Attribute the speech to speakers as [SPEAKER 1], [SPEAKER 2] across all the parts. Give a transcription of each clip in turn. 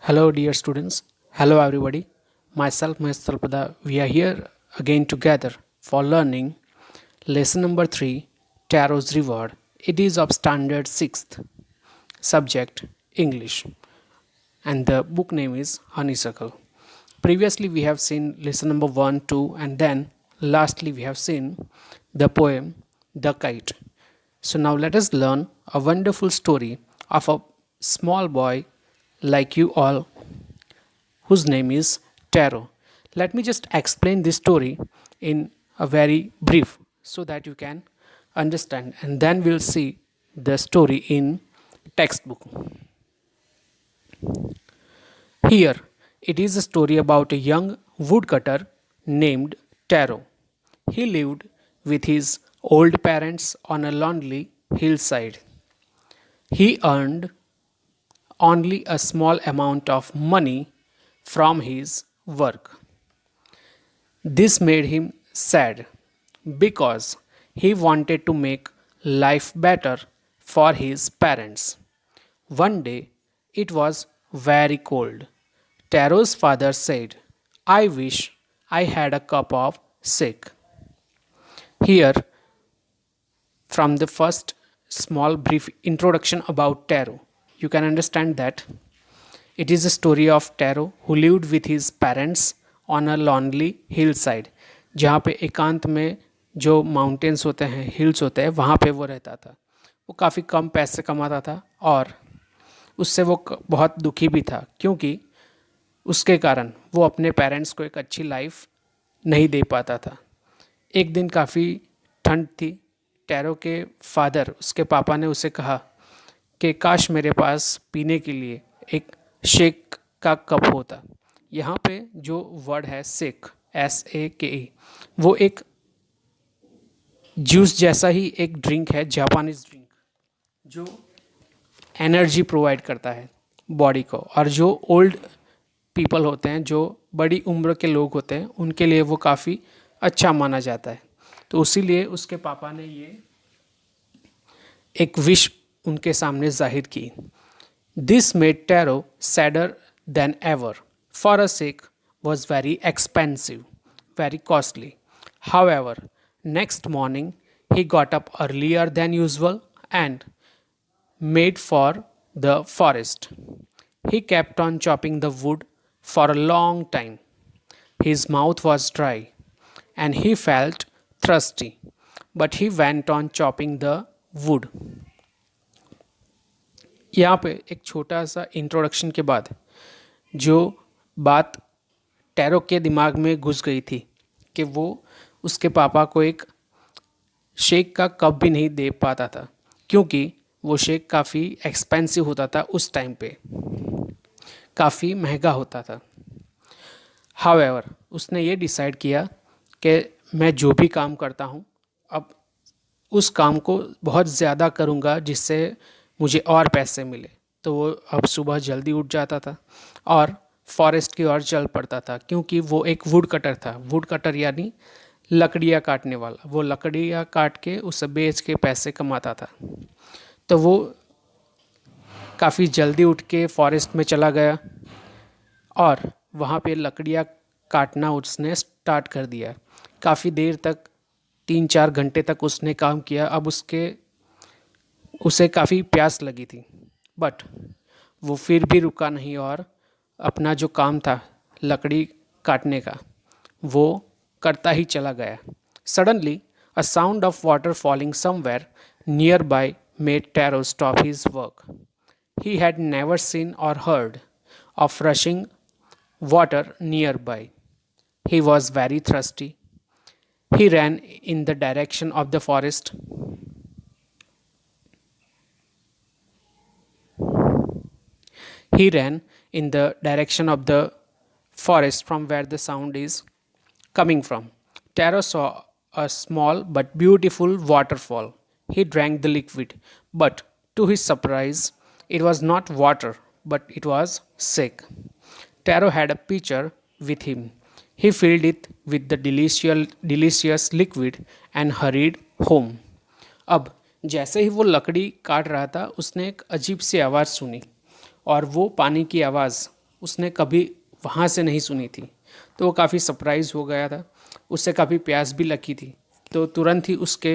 [SPEAKER 1] Hello, dear students. Hello, everybody. Myself, Mahesh Talpada. We are here again together for learning lesson number 3, Tarot's Reward. It is of standard 6th, subject English, and the book name is Honeysuckle. Previously, we have seen lesson number 1, 2, and then lastly, we have seen the poem The Kite. So, now let us learn a wonderful story of a small boy like you all whose name is Tarot. Let me just explain this story in a very brief so that you can understand, and then we'll see the story in textbook. Here it is a story about a young woodcutter named Tarot. He lived with his old parents on a lonely hillside. He earned only a small amount of money from his work. This made him sad because he wanted to make life better for his parents. One day it was very cold. Taro's father said, I wish I had a cup of sick. Here, from the first small brief introduction about Taro, you can understand that it is a story of Taro who lived with his parents on a lonely hillside. जहाँ पे एकांत में जो mountains होते हैं, hills होते हैं, वहाँ पे वो रहता था. वो काफ़ी कम पैसे कमाता था और उससे वो बहुत दुखी भी था, क्योंकि उसके कारण वो अपने पेरेंट्स को एक अच्छी लाइफ नहीं दे पाता था. एक दिन काफ़ी ठंड थी. टैरो के फादर, उसके पापा ने उसे कहा कि काश मेरे पास पीने के लिए एक शेक का कप होता. यहाँ पे जो वर्ड है शेक, SAKE, वो एक जूस जैसा ही एक ड्रिंक है, जापानीज ड्रिंक, जो एनर्जी प्रोवाइड करता है बॉडी को. और जो ओल्ड पीपल होते हैं, जो बड़ी उम्र के लोग होते हैं, उनके लिए वो काफ़ी अच्छा माना जाता है. तो उसीलिए उसके पापा ने ये एक विश उनके सामने जाहिर की. This made tarot sadder then ever, for a shake was very expensive, very costly. However, next morning he got up earlier than usual and made for the forest. He kept on chopping the wood for a long time. His mouth was dry and he felt thirsty, but he went on chopping the wood. यहाँ पे एक छोटा सा introduction के बाद जो बात tarot के दिमाग में घुस गई थी कि वो उसके पापा को एक शेक का कप भी नहीं दे पाता था, क्योंकि वो शेक काफ़ी एक्सपेंसिव होता था उस टाइम पे, काफ़ी महंगा होता था. हाउएवर, उसने ये डिसाइड किया कि मैं जो भी काम करता हूँ, अब उस काम को बहुत ज़्यादा करूँगा जिससे मुझे और पैसे मिले. तो वो अब सुबह जल्दी उठ जाता था और फॉरेस्ट की ओर चल पड़ता था, क्योंकि वो एक वुड कटर था. वुड कटर यानी लकड़ियाँ काटने वाला. वो लकड़ियाँ काट के उसे बेच के पैसे कमाता था. तो वो काफ़ी जल्दी उठ के फॉरेस्ट में चला गया और वहाँ पे लकड़ियाँ काटना उसने स्टार्ट कर दिया. काफ़ी देर तक, 3-4 घंटे तक उसने काम किया. अब उसे काफ़ी प्यास लगी थी, बट वो फिर भी रुका नहीं और अपना जो काम था लकड़ी काटने का, वो करता ही चला गया. Suddenly a sound of water falling somewhere near by made Taro stop his work. He had never seen or heard of rushing water near by. He was very thirsty. He ran in the direction of the forest. He ran in the direction of the forest from where the sound is coming from. Taro saw a small but beautiful waterfall. He drank the liquid, but to his surprise, it was not water, but it was sick. Taro had a pitcher with him. He filled it with the delicious liquid and hurried home. अब जैसे ही वो लकड़ी काट रहा था, उसने एक अजीब सी आवाज़ सुनी और वो पानी की आवाज़ उसने कभी वहाँ से नहीं सुनी थी। तो वो काफ़ी सरप्राइज हो गया था, उससे काफ़ी प्यास भी लगी थी। तो तुरंत ही उसके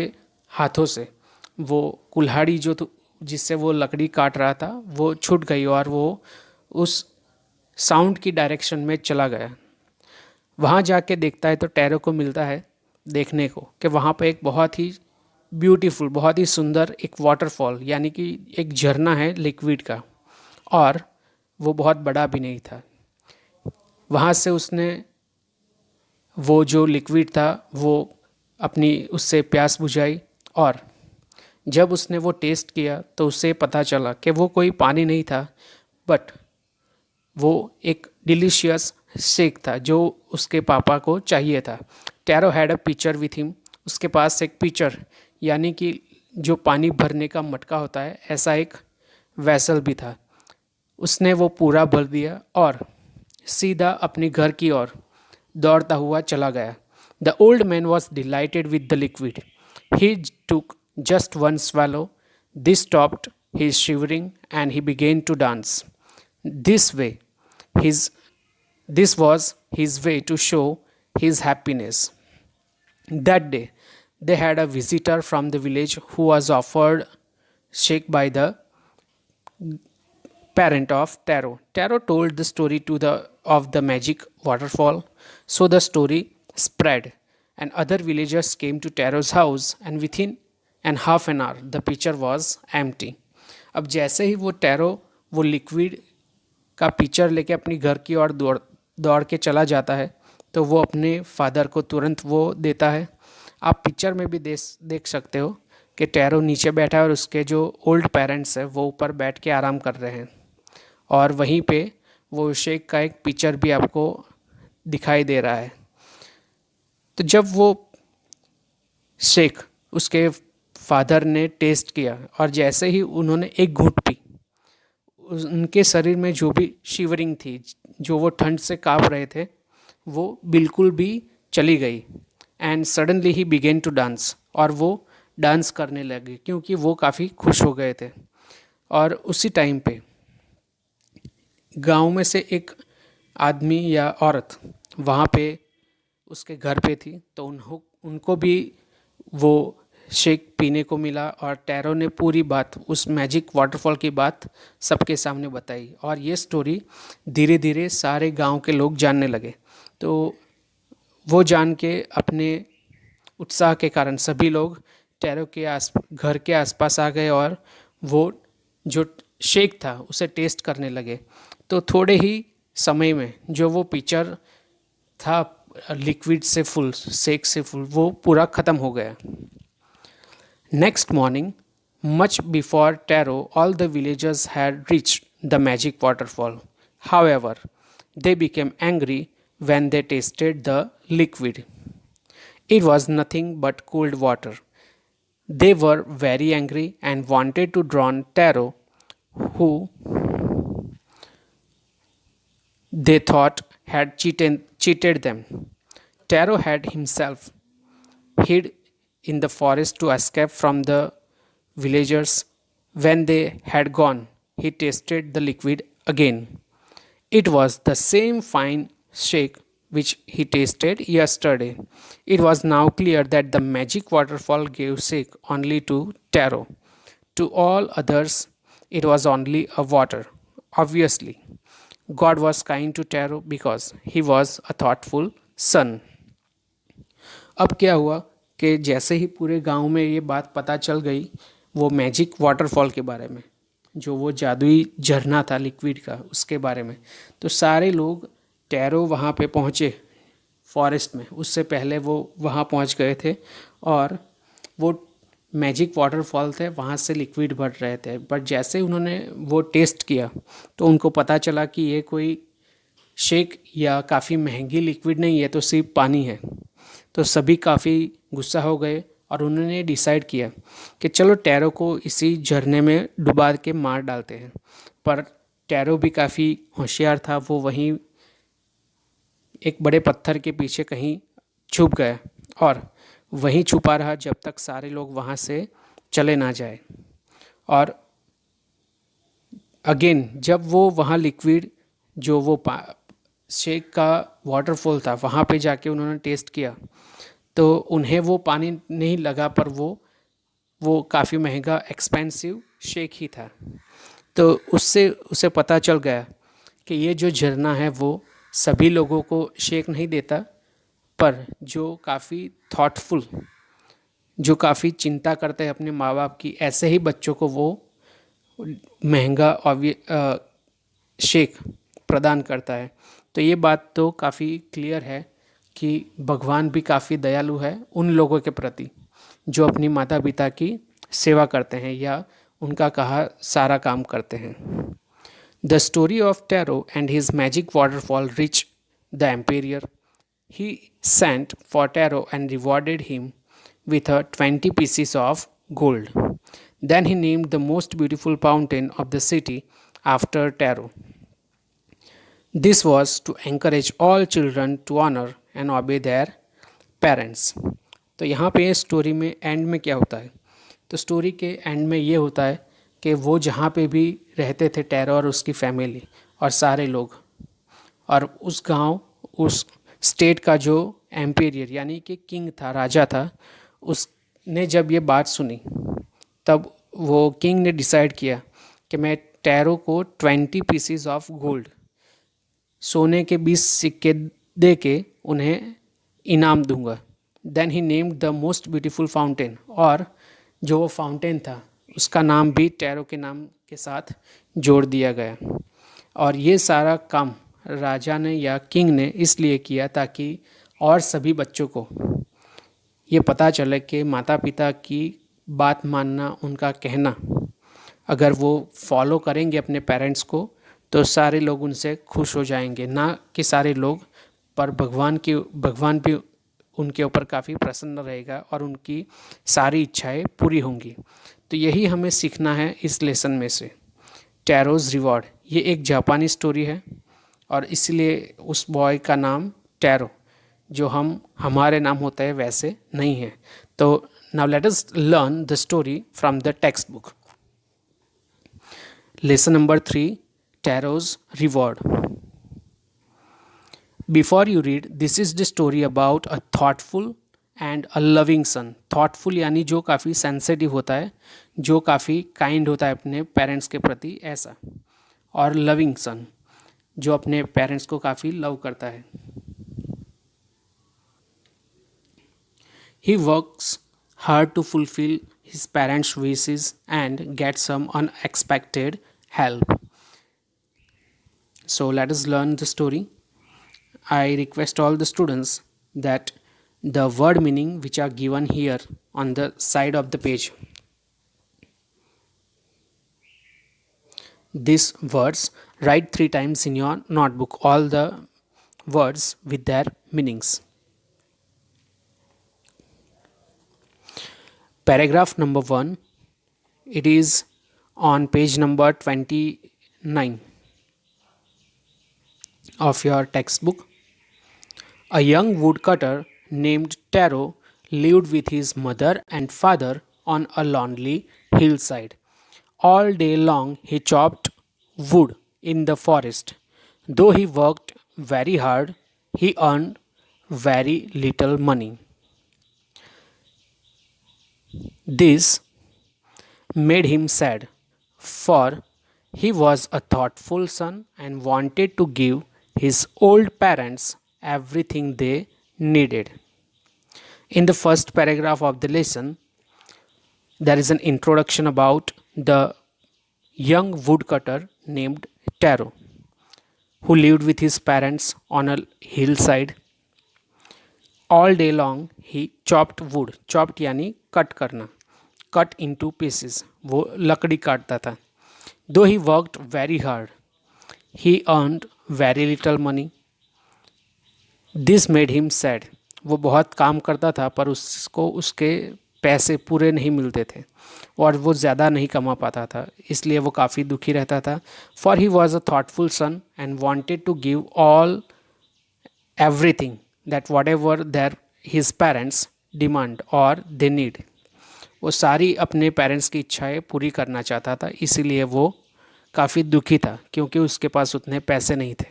[SPEAKER 1] हाथों से वो कुल्हाड़ी जिससे वो लकड़ी काट रहा था वो छूट गई और वो उस साउंड की डायरेक्शन में चला गया। वहाँ जाके देखता है तो टैरो को मिलता है देखने को कि वहाँ पे एक बहुत ही ब्यूटीफुल, बहुत ही सुंदर एक वाटरफॉल यानी कि एक झरना है लिक्विड का, और वो बहुत बड़ा भी नहीं था। वहाँ से उसने वो जो लिक्विड था वो अपनी उससे प्यास बुझाई, और जब उसने वो टेस्ट किया तो उसे पता चला कि वो कोई पानी नहीं था, बट वो एक डिलीशियस शेक था जो उसके पापा को चाहिए था। Taro had a pitcher with him, उसके पास एक पिचर यानी कि जो पानी भरने का मटका होता है ऐसा एक वैसल भी था। उसने वो पूरा भर दिया और सीधा अपने घर की ओर दौड़ता हुआ चला गया। The old man was dilated with the liquid. He took just one swallow. This stopped his shivering and he began to dance. This way, his this was his way to show his happiness. That day, they had a visitor from the village who was offered shake by the parent of Taro. Taro told the story of the magic waterfall, so the story spread, and other villagers came to Taro's house, and within and half an hour the pitcher was empty. अब जैसे ही वो tarot वो liquid का picture लेके अपनी घर की ओर दौड़ दौड़ के चला जाता है तो वो अपने फादर को तुरंत वो देता है। आप पिक्चर में भी देख सकते हो कि टैरो नीचे बैठा है और उसके जो ओल्ड पेरेंट्स हैं वो ऊपर बैठ के आराम कर रहे हैं, और वहीं पे वो शेक का एक पिक्चर भी आपको दिखाई दे रहा है। तो जब वो शेक उसके फादर ने टेस्ट किया और जैसे ही उन्होंने एक घूंट पी, उनके शरीर में जो भी शिवरिंग थी, जो वो ठंड से काँप रहे थे, वो बिल्कुल भी चली गई। And suddenly he began to dance, और वो डांस करने लगे क्योंकि वो काफ़ी खुश हो गए थे। और उसी टाइम पे गांव में से एक आदमी या औरत वहाँ पे उसके घर पे थी, तो उनको भी वो शेक पीने को मिला, और टैरो ने पूरी बात, उस मैजिक वाटरफॉल की बात सबके सामने बताई, और ये स्टोरी धीरे धीरे सारे गांव के लोग जानने लगे। तो वो जान के अपने उत्साह के कारण सभी लोग टैरो के घर के आसपास आ गए और वो जो शेक था उसे टेस्ट करने लगे। तो थोड़े ही समय में जो वो पिक्चर था लिक्विड से फुल, शेक से फुल, वो पूरा ख़त्म हो गया। Next morning, much before Taro, all the villagers had reached the magic waterfall. However, they became angry when they tasted the liquid. It was nothing but cold water. They were very angry and wanted to drown Taro, who they thought had cheated them. Taro had himself hid in the forest to escape from the villagers. When they had gone, he tasted the liquid again. It was the same fine shake which he tasted yesterday. It was now clear that the magic waterfall gave shake only to Taro. To all others, it was only a water. Obviously, God was kind to Taro because he was a thoughtful son. अब क्या हुआ कि जैसे ही पूरे गांव में ये बात पता चल गई वो मैजिक वाटरफॉल के बारे में, जो वो जादुई झरना था लिक्विड का, उसके बारे में, तो सारे लोग टैरो वहाँ पे पहुँचे फॉरेस्ट में। उससे पहले वो वहाँ पहुँच गए थे और वो मैजिक वाटरफॉल थे, वहाँ से लिक्विड भर रहे थे। बट जैसे उन्होंने वो टेस्ट किया तो उनको पता चला कि ये कोई शेक या काफ़ी महंगी लिक्विड नहीं है, तो सिर्फ पानी है। तो सभी काफ़ी गुस्सा हो गए और उन्होंने डिसाइड किया कि चलो टैरो को इसी झरने में डुबा के मार डालते हैं। पर टैरो भी काफ़ी होशियार था, वो वहीं एक बड़े पत्थर के पीछे कहीं छुप गया और वहीं छुपा रहा जब तक सारे लोग वहाँ से चले ना जाए। और अगेन जब वो वहाँ लिक्विड जो वो शेक का वाटरफॉल था वहाँ पे जाके उन्होंने टेस्ट किया, तो उन्हें वो पानी नहीं लगा, पर वो काफ़ी महंगा एक्सपेंसिव शेक ही था। तो उससे उसे पता चल गया कि ये जो झरना है वो सभी लोगों को शेक नहीं देता, पर जो काफ़ी थॉटफुल, जो काफ़ी चिंता करते हैं अपने माँ बाप की, ऐसे ही बच्चों को वो महंगा शेक प्रदान करता है। तो ये बात तो काफ़ी क्लियर है कि भगवान भी काफ़ी दयालु है उन लोगों के प्रति जो अपनी माता पिता की सेवा करते हैं या उनका कहा सारा काम करते हैं। The story of tarot and his magic waterfall rich the Imperial. He sent for Taro and rewarded him with a 20 pieces of gold. Then he named the most beautiful fountain of the city after Taro. This was to encourage all children to honor and obey their parents. तो यहाँ पे story में and में क्या होता है, तो story के एंड में ये होता है कि वो जहाँ पे भी रहते थे टैरो और उसकी फैमिली और सारे लोग, और उस गांव, उस स्टेट का जो एम्पेरियर यानी कि किंग था, राजा था, उसने जब ये बात सुनी तब वो किंग ने डिसाइड किया कि मैं टैरो को 20 पीसीज ऑफ गोल्ड, सोने के 20 सिक्के दे के उन्हें इनाम दूंगा। Then he named the most beautiful fountain, और जो वो फाउंटेन था उसका नाम भी टैरो के नाम के साथ जोड़ दिया गया। और ये सारा काम राजा ने या किंग ने इसलिए किया ताकि और सभी बच्चों को ये पता चले कि माता पिता की बात मानना, उनका कहना, अगर वो फॉलो करेंगे अपने पेरेंट्स को तो सारे लोग उनसे खुश हो जाएंगे। ना कि सारे लोग, पर भगवान भी उनके ऊपर काफ़ी प्रसन्न रहेगा और उनकी सारी इच्छाएं पूरी होंगी। तो यही हमें सीखना है इस लेसन में से। टैरोज़ रिवॉर्ड, ये एक जापानी स्टोरी है और इसलिए उस बॉय का नाम टैरो, जो हमारे नाम होता है वैसे नहीं है। तो now let us learn the story from the text book. Lesson number 3, Taro's reward. Before you read, this is the story about a thoughtful and a loving son. Thoughtful यानी जो काफ़ी सेंसिटिव होता है, जो काफ़ी काइंड होता है अपने पेरेंट्स के प्रति, ऐसा, और लविंग सन जो अपने पेरेंट्स को काफ़ी लव करता है। He works hard to fulfill his parents' wishes and get some unexpected help. So let us learn the story. I request all the students that the word meaning which are given here on the side of the page, these words write 3 times in your notebook, all the words with their meanings. Paragraph number 1, it is on page number 29 of your textbook. A young woodcutter named Taro lived with his mother and father on a lonely hillside. All day long he chopped wood in the forest. Though he worked very hard, he earned very little money. This made him sad, for he was a thoughtful son and wanted to give his old parents everything they needed. In the first paragraph of the lesson, there is an introduction about the young woodcutter named Taro, who lived with his parents on a hillside. All day long he chopped wood. Chopped यानी cut करना, cut into pieces, वो लकड़ी काटता था. Though he worked very hard, he earned very little money. This made him sad. वो बहुत काम करता था पर उसको उसके पैसे पूरे नहीं मिलते थे और वो ज़्यादा नहीं कमा पाता था, इसलिए वो काफ़ी दुखी रहता था. For he was a thoughtful son and wanted to give all everything that whatever their his parents demand or they need. वो सारी अपने पेरेंट्स की इच्छाएं पूरी करना चाहता था, इसीलिए वो काफ़ी दुखी था क्योंकि उसके पास उतने पैसे नहीं थे.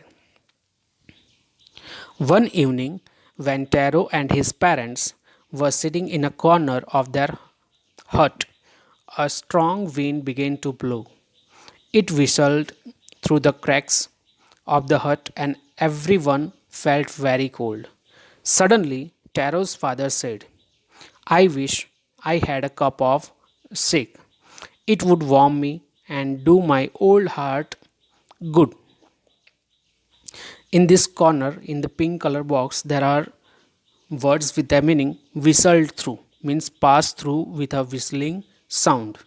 [SPEAKER 1] One evening, when Taro and his parents were sitting in a corner of their hut, a strong wind began to blow. It whistled through the cracks of the hut, and everyone felt very cold. Suddenly, Taro's father said, I wish I had a cup of shake. It would warm me and do my old heart good. In this corner, in the pink color box, there are words with a meaning. Whistled through means pass through with a whistling sound.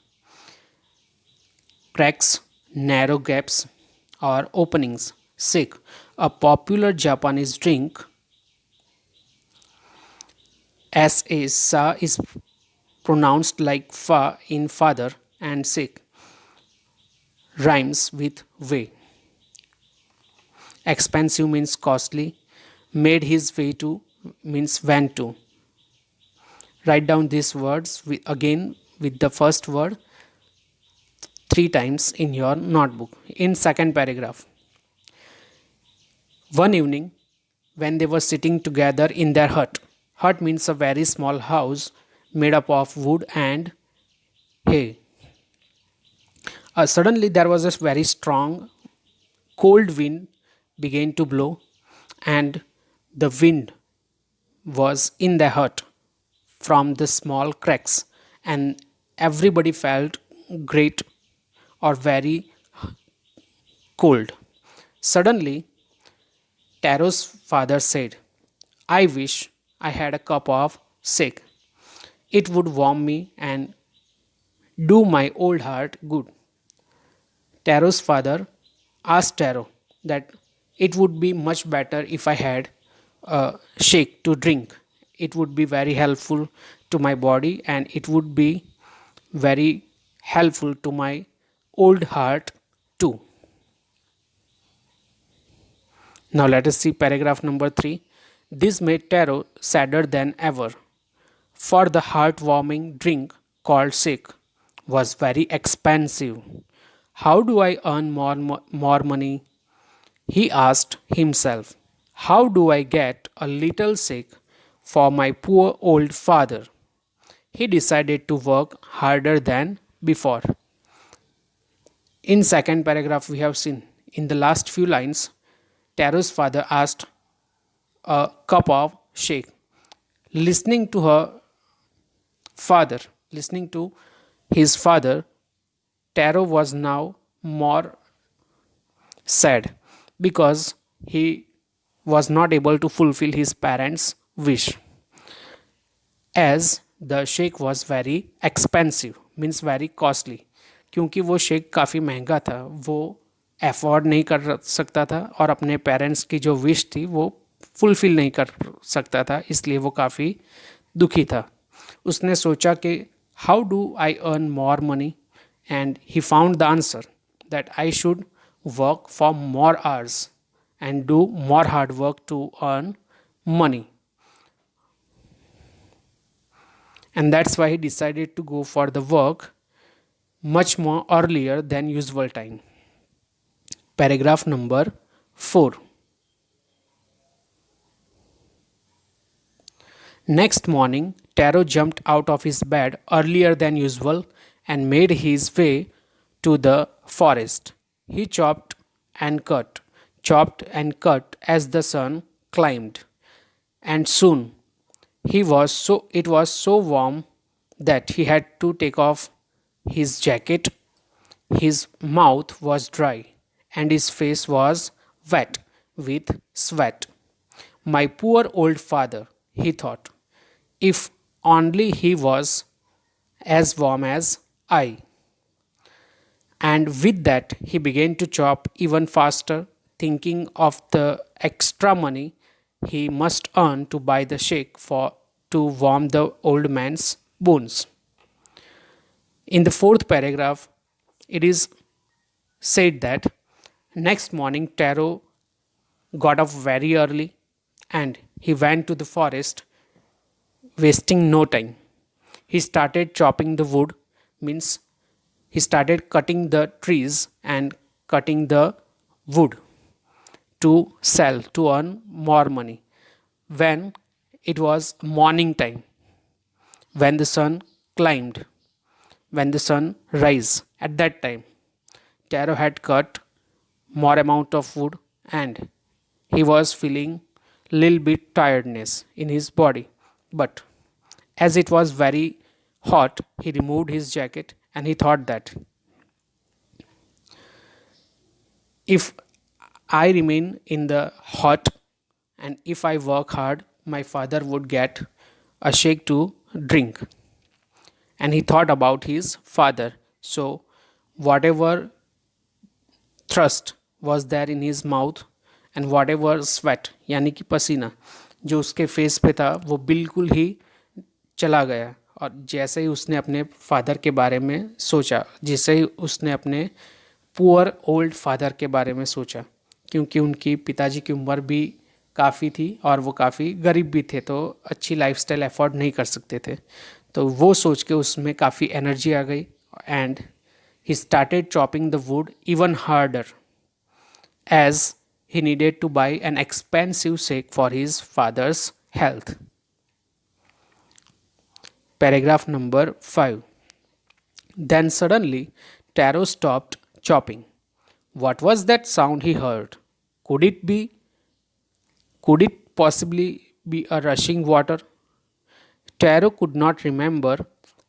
[SPEAKER 1] Cracks, narrow gaps, or openings. Shake, a popular Japanese drink. S.A. Sa is pronounced like fa in father, and shake rhymes with way. Expensive means costly. Made his way to means went to. Write down these words again with the first word three times in your notebook. In second paragraph, one evening when they were sitting together in their hut. Hut means a very small house made up of wood and hay. Suddenly there was a very strong cold wind began to blow, and the wind was in the hut from the small cracks, and everybody felt great or very cold. Suddenly, Taro's father said, I wish I had a cup of shake. It would warm me and do my old heart good. Taro's father asked Taro that it would be much better if I had a shake to drink. It would be very helpful to my body and it would be very helpful to my old heart too. Now let us see paragraph number 3. This made Taro sadder than ever, for the heartwarming drink called shake was very expensive. How do I earn more money? He asked himself. How do I get a little shake for my poor old father? He decided to work harder than before. In second paragraph we have seen in the last few lines Taro's father asked a cup of shake. Listening to her father, listening to his father, Taro was now more sad because he was not able to fulfill his parents' wish, as the shake was very expensive means very costly. क्योंकि वो shake काफ़ी महंगा था, वो afford नहीं कर सकता था और अपने पेरेंट्स की जो विश थी वो फुलफिल नहीं कर सकता था, इसलिए वो काफ़ी दुखी था. उसने सोचा कि how do I earn more money, and he found the answer that I should work for more hours and do more hard work to earn money. And that's why he decided to go for the work much more earlier than usual time. Paragraph number 4. Next morning, Taro jumped out of his bed earlier than usual and made his way to the forest. He chopped and cut as the sun climbed, and soon it was so warm that he had to take off his jacket. His mouth was dry and his face was wet with sweat. My poor old father, he thought, if only he was as warm as I. And with that, he began to chop even faster, thinking of the extra money he must earn to buy the shake for to warm the old man's bones. In the fourth paragraph, it is said that next morning Taro got up very early and he went to the forest, wasting no time. He started chopping the wood, means he started cutting the trees and cutting the wood to sell to earn more money. When it was morning time, when the sun climbed, when the sun rise, at that time, Taro had cut more amount of wood and he was feeling little bit tiredness in his body. But as it was very hot, he removed his jacket and he thought that if I remain in the hot and if I work hard, my father would get a shake to drink. And he thought about his father. So, whatever thrust was there in his mouth and whatever sweat यानी कि पसीना जो उसके face पे था वो बिल्कुल ही चला गया और जैसे ही उसने अपने फादर के बारे में सोचा जैसे ही उसने अपने पुअर ओल्ड फादर के बारे में सोचा क्योंकि उनकी पिताजी की उम्र भी काफ़ी थी और वो काफ़ी गरीब भी थे तो अच्छी लाइफस्टाइल अफोर्ड नहीं कर सकते थे तो वो सोच के उसमें काफ़ी एनर्जी आ गई and he started chopping the wood even harder as he needed to buy an expensive shake for his father's health. Paragraph number 5. Then suddenly Taro stopped chopping. What was that sound he heard? Could it be could it possibly be a rushing water? Taro could not remember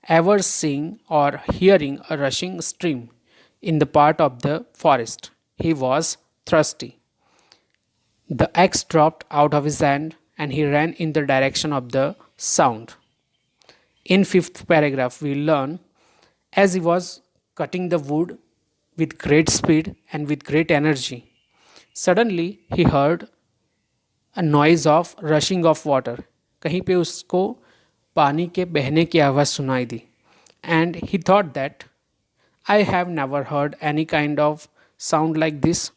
[SPEAKER 1] ever seeing or hearing a rushing stream in the part of the forest. He was thirsty. The axe dropped out of his hand and he ran in the direction of the sound. In fifth paragraph, we learn as he was cutting the wood with great speed and with great energy, suddenly he heard a noise of rushing of water. कहीं पे उसको पानी के बहने की आवाज़ सुनाई दी and he thought that I have never heard any kind of sound like this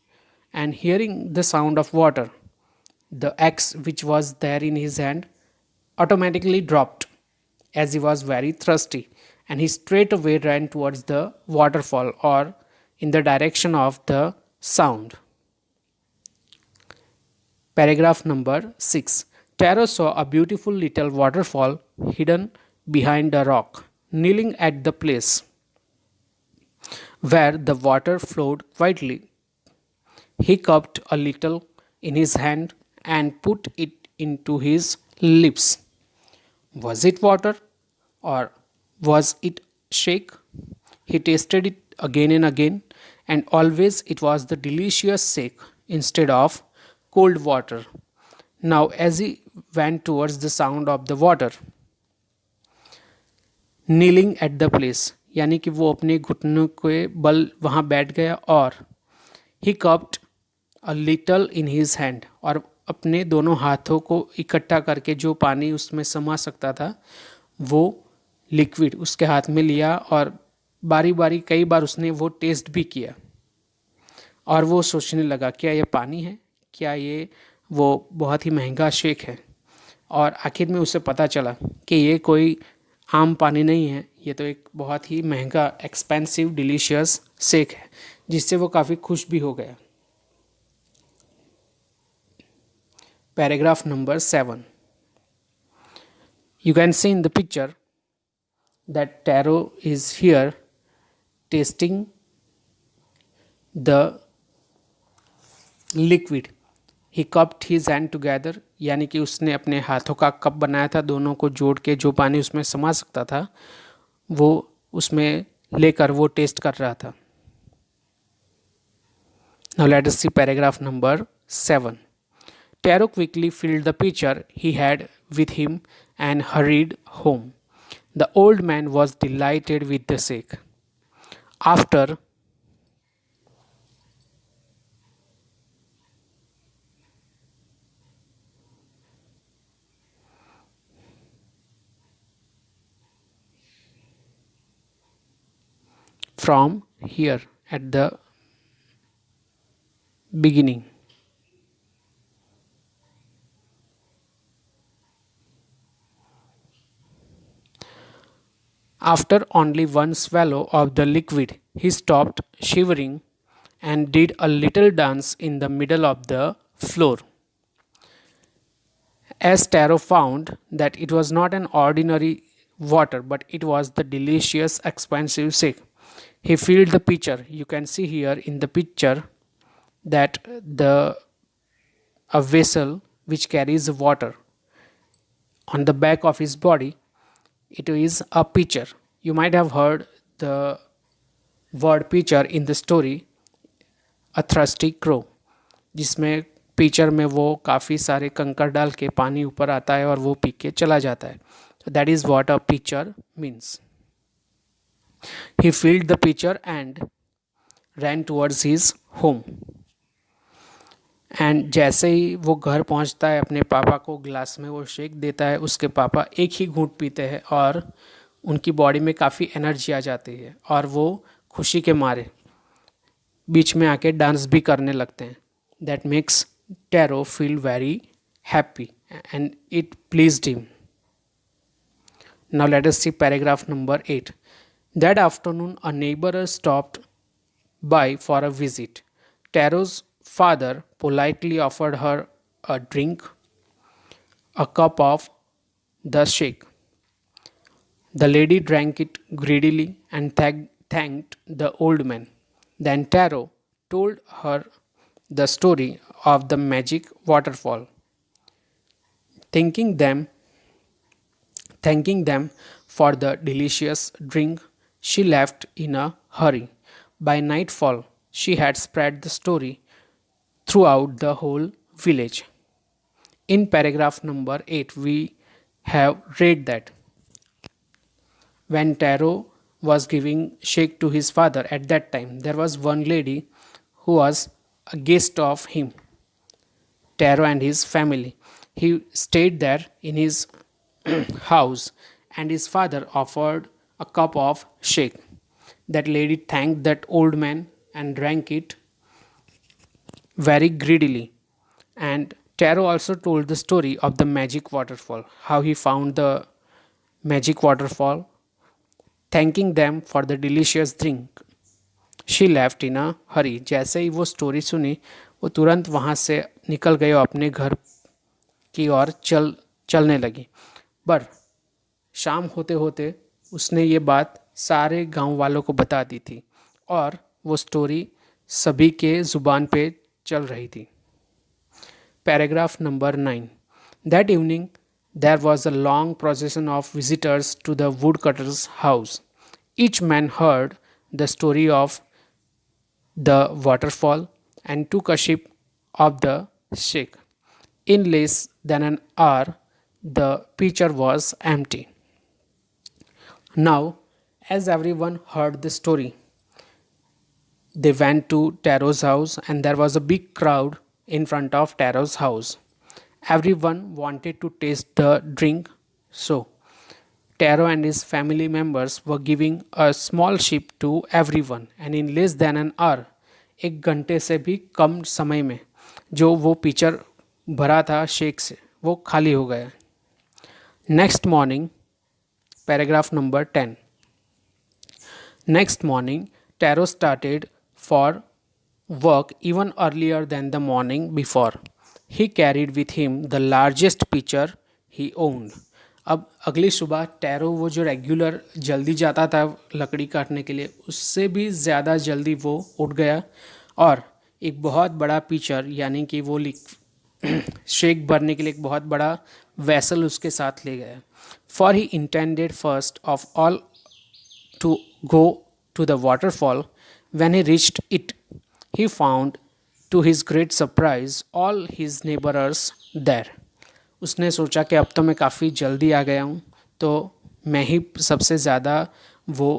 [SPEAKER 1] and hearing the sound of water the axe which was there in his hand automatically dropped as he was very thirsty and he straightaway ran towards the waterfall or in the direction of the sound. Paragraph number 6. Taro saw a beautiful little waterfall hidden behind a rock. Kneeling at the place where the water flowed quietly, he cupped a little in his hand and put it into his lips. Was it water or was it shake? He tasted it again and again, and always it was the delicious shake instead of cold water. Now, as he went towards the sound of the water, kneeling at the place यानी कि वो अपने घुटनों के बल वहाँ बैठ गया और he cupped a little in his hand और अपने दोनों हाथों को इकट्ठा करके जो पानी उसमें समा सकता था वो लिक्विड उसके हाथ में लिया और बारी बारी कई बार उसने वो टेस्ट भी किया और वो सोचने लगा क्या ये पानी है क्या ये वो बहुत ही महंगा शेक है और आखिर में उसे पता चला कि ये कोई आम पानी नहीं है ये तो एक बहुत ही महंगा एक्सपेंसिव डिलीशियस शेक है जिससे वो काफ़ी खुश भी हो गया. Paragraph number 7. You can see in the picture that Taro is here tasting the liquid. He cupped his hand together यानी कि उसने अपने हाथों का कप बनाया था दोनों को जोड़ के जो पानी उसमें समा सकता था वो उसमें लेकर वो टेस्ट कर रहा था. Now let us see paragraph number 7. Taro quickly filled the pitcher he had with him and hurried home. The old man was delighted with the shake. After from here at the beginning. After only one swallow of the liquid, he stopped shivering and did a little dance in the middle of the floor. As Taro found that it was not an ordinary water, but it was the delicious, expensive shake. He filled the pitcher. You can see here in the picture that the a vessel which carries water on the back of his body. It is a pitcher. You might have heard the word pitcher in the story A Thirsty Crow, जिसमें picture में वो काफ़ी सारे कंकर डाल के पानी ऊपर आता है और वो पी के चला जाता है. So that is what a pitcher means. He filled the pitcher and ran towards his home. And जैसे ही वो घर पहुंचता है अपने पापा को ग्लास में वो शेक देता है. उसके पापा एक ही घूंट पीते हैं और उनकी बॉडी में काफ़ी एनर्जी आ जाती है और वो खुशी के मारे बीच में आके डांस भी करने लगते हैं. That makes Taro feel very happy and it pleased him. Now let us see paragraph number 8. That afternoon a neighbour stopped by for a visit. Taro's father politely offered her a drink, a cup of the shake. The lady drank it greedily and thanked the old man. Then Taro told her the story of the magic waterfall. Thanking them, thanking them for the delicious drink, she left in a hurry. By nightfall, she had spread the story throughout the whole village. In paragraph number 8, we have read that when Taro was giving shake to his father at that time, there was one lady who was a guest of him, Taro and his family. He stayed there in his house and his father offered a cup of shake. That lady thanked that old man and drank it very greedily. And Taro also told the story of the magic waterfall, how he found the magic waterfall, thanking them for the delicious drink. She left in a hurry. जैसे ही वो story सुनी वो तुरंत वहाँ से निकल गए और अपने घर की ओर चलने लगी. पर शाम होते होते उसने ये बात सारे गांव वालों को बता दी थी और वो स्टोरी सभी के ज़ुबान पे चल रही थी. Paragraph number 9. That evening there was a long procession of visitors to the woodcutter's house. Each man heard the story of the waterfall and took a sip of the sake. In less than an hour, the pitcher was empty. Now, as everyone heard the story, they went to Taro's house and there was a big crowd in front of Taro's house. Everyone wanted to taste the drink, so Taro and his family members were giving a small ship to everyone and in less than an hour, एक घंटे से भी कम समय में जो वो picture भरा था शेक से वो खाली हो गया. Next morning paragraph number 10. Next morning Taro started for work even earlier than the morning before. He carried with him the largest pitcher he owned. अब अगली सुबह टैरो वो जो रेगुलर जल्दी जाता था लकड़ी काटने के लिए उससे भी ज़्यादा जल्दी वो उठ गया और एक बहुत बड़ा पिचर यानी कि वो शेक भरने के लिए एक बहुत बड़ा वैसल उसके साथ ले गया. For he intended first of all to go to the waterfall. When he reached it he found to his great surprise all his neighbours there. उसने सोचा कि अब तो मैं काफ़ी जल्दी आ गया हूँ तो मैं ही सबसे ज़्यादा वो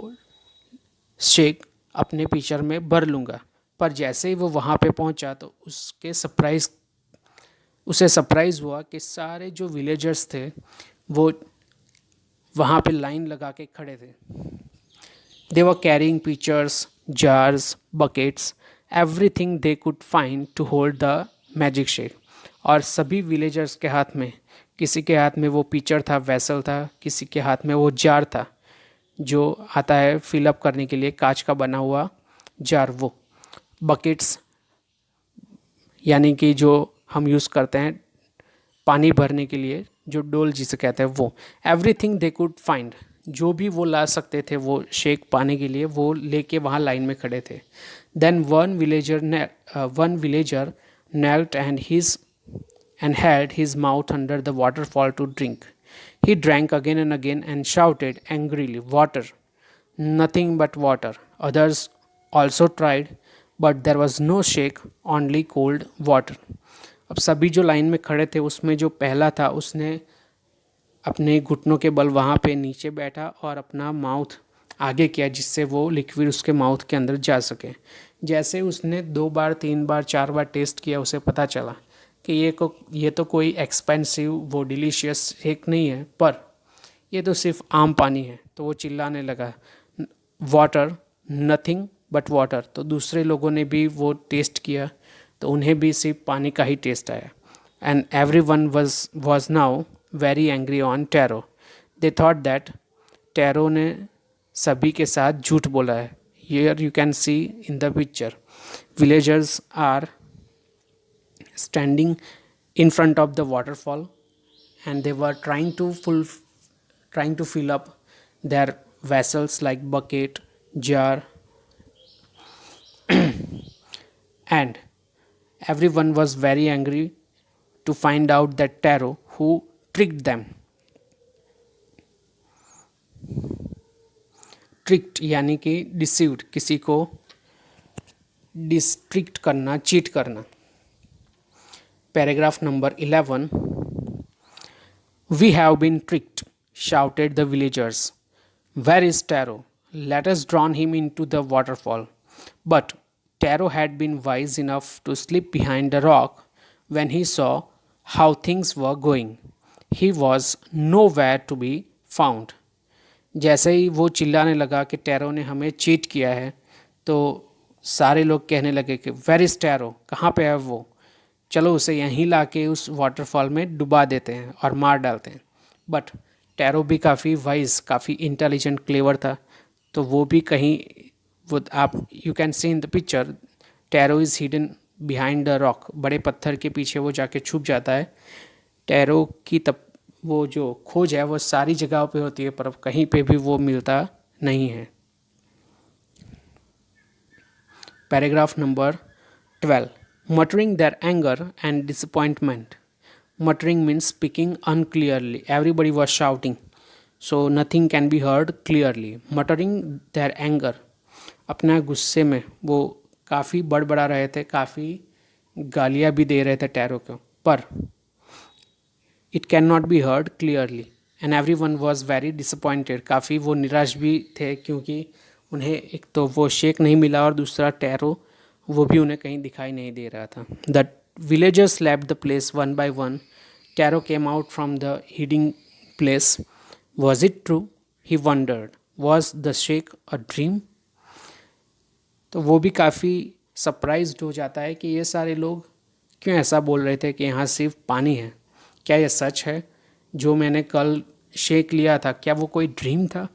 [SPEAKER 1] शेक अपने पिचर में भर लूँगा. पर जैसे ही वो वहाँ पे पहुँचा तो उसे सरप्राइज़ हुआ कि सारे जो विलेजर्स थे वो वहाँ पे लाइन लगा के खड़े थे. They were carrying pitchers, jars, buckets, everything they could find to hold the magic sake. और सभी विलेजर्स के हाथ में, किसी के हाथ में वो पिचर था, वैसल था, किसी के हाथ में वो जार था जो आता है फिलअप करने के लिए, कांच का बना हुआ जार वो. बकेट्स यानी कि जो हम यूज़ करते हैं पानी भरने के लिए, जो डोल जिसे कहते हैं वो, एवरीथिंग दे कुड फाइंड, जो भी वो ला सकते थे वो शेक पाने के लिए, वो लेके वहाँ लाइन में खड़े थे. Then one villager knelt and held his mouth under the waterfall to drink. He drank again and again and shouted angrily, "Water! Nothing but water." Others also tried, but there was no shake, only cold water. अब सभी जो line में खड़े थे उसमें जो पहला था उसने अपने घुटनों के बल वहाँ पे नीचे बैठा और अपना माउथ आगे किया जिससे वो लिक्विड उसके माउथ के अंदर जा सके. जैसे उसने 2 बार 3 बार 4 बार टेस्ट किया उसे पता चला कि ये तो कोई एक्सपेंसिव वो डिलीशियस शेक नहीं है, पर ये तो सिर्फ आम पानी है. तो वो चिल्लाने लगा, वाटर, नथिंग बट वाटर. तो दूसरे लोगों ने भी वो टेस्ट किया तो उन्हें भी सिर्फ पानी का ही टेस्ट आया. And every one was now very angry on tarot. They thought that tarot ने सभी के साथ झूठ बोला है. Here you can see in the picture villagers are standing in front of the waterfall and they were trying to fill up their vessels like bucket, jar, and everyone was very angry to find out that Taro who tricked them. Tricked यानी कि deceived, किसी को district करना, cheat करना. Paragraph number 11. We have been tricked, shouted the villagers. Where is Taro? Let us drown him into the waterfall. But Taro had been wise enough to slip behind a rock when he saw how things were going. He was nowhere to be found. जैसे ही वो चिल्लाने लगा कि tarot ने हमें cheat किया है, तो सारे लोग कहने लगे कि वेर इज़ टैरो, कहाँ पे है वो, चलो उसे यहीं ला के उस वाटरफॉल में डुबा देते हैं और मार डालते हैं. बट टैरो भी काफ़ी वाइज, काफ़ी इंटेलिजेंट, क्लेवर था. तो वो भी कहीं, वो आप you can see in the picture, tarot is hidden behind the rock. बड़े पत्थर के पीछे वो जाके छुप जाता है. टैरो की तब वो जो खोज है वो सारी जगहों पे होती है, पर कहीं पे भी वो मिलता नहीं है. Paragraph number 12. Muttering their anger and disappointment. Muttering means speaking unclearly. Everybody was shouting, so nothing can be heard clearly. Muttering their anger, अपना गुस्से में वो काफ़ी बड़बड़ा रहे थे, काफ़ी गालियाँ भी दे रहे थे टैरो को, पर it can not be heard clearly. And every one was very disappointed. काफ़ी वो निराश भी थे क्योंकि उन्हें एक तो वो शेक नहीं मिला और दूसरा टैरो वो भी उन्हें कहीं दिखाई नहीं दे रहा था. The villagers left the place one by one. Taro came out from the hiding place. Was it true? He wondered. Was the sake a dream? तो वो भी काफ़ी सरप्राइज्ड हो जाता है कि ये सारे लोग क्यों ऐसा बोल रहे थे कि यहाँ सिर्फ पानी है. क्या यह सच है? जो मैंने कल शेक लिया था, क्या वो कोई ड्रीम था?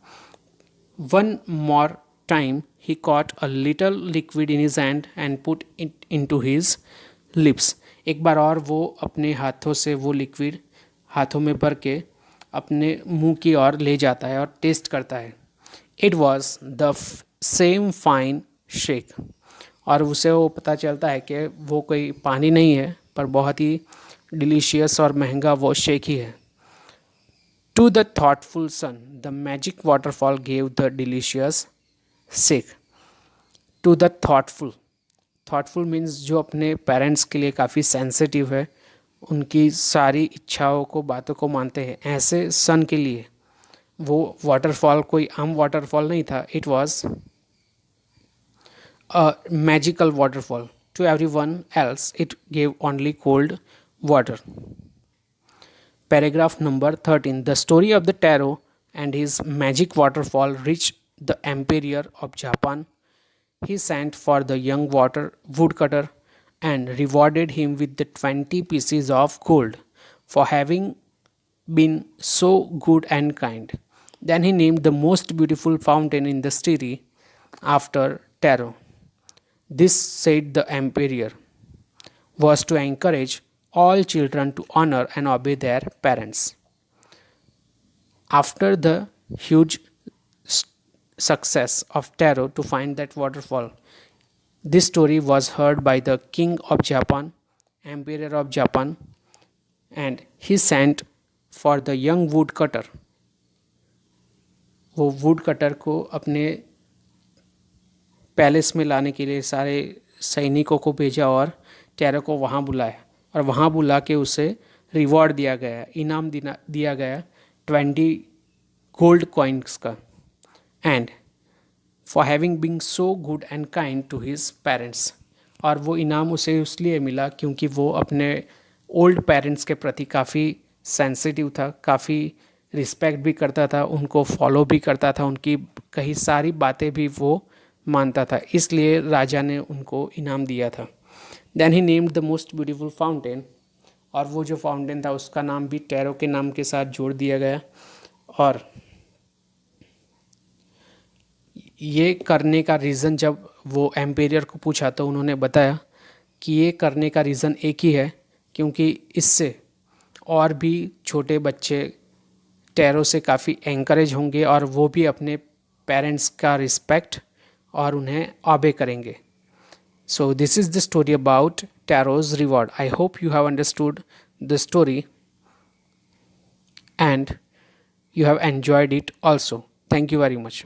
[SPEAKER 1] One more time he caught a little liquid in his hand and put it into his lips. एक बार और वो अपने हाथों से वो लिक्विड हाथों में भर के अपने मुंह की ओर ले जाता है और टेस्ट करता है. It was the same fine shake. और उसे वो पता चलता है कि वो कोई पानी नहीं है, पर बहुत ही डिलीशियस और महंगा वो शेक ही है. To the thoughtful son the magic waterfall gave the delicious sake. To the thoughtful, thoughtful means जो अपने पेरेंट्स के लिए काफ़ी सेंसिटिव है, उनकी सारी इच्छाओं को, बातों को मानते हैं, ऐसे सन के लिए वो वाटरफॉल कोई आम वाटरफॉल नहीं था. It was a magical waterfall. To everyone else, it gave only cold water. Paragraph number 13. The story of the Taro and his magic waterfall reached the Emperor of Japan. He sent for the young woodcutter and rewarded him with the 20 pieces of gold for having been so good and kind. Then he named the most beautiful fountain in the city after Taro. This, said the emperor, was to encourage all children to honor and obey their parents. After the huge s- success of Taro to find that waterfall, this story was heard by the king of Japan, emperor of Japan, and he sent for the young woodcutter. वो would cutter को अपने palace में लाने के लिए सारे सैनिकों को भेजा और टैरो को वहाँ बुलाया और वहाँ बुला के उसे रिवॉर्ड दिया गया, इनाम दिया गया 20 गोल्ड कॉइन्स का, and for having being so good and kind to his parents. और वो इनाम उसे इसलिए मिला क्योंकि वो अपने ओल्ड पेरेंट्स के प्रति काफ़ी सेंसिटिव था, काफ़ी रिस्पेक्ट भी करता था, उनको फॉलो भी करता था, उनकी कई सारी बातें भी वो मानता था, इसलिए राजा ने उनको इनाम दिया था। Then he named the most beautiful fountain, और वो जो फाउंटेन था उसका नाम भी टैरो के नाम के साथ जोड़ दिया गया। और ये करने का रीज़न जब वो एम्पेरियर को पूछा तो उन्होंने बताया कि ये करने का रीज़न एक ही है, क्योंकि इससे और भी छोटे बच्चे टैरो से काफ़ी एंकरेज होंगे और वो भी अपने पेरेंट्स का रिस्पेक्ट और उन्हें ऑबे करेंगे। So this is the story about Taro's reward. I hope you have understood the story and you have enjoyed it also. Thank you very much.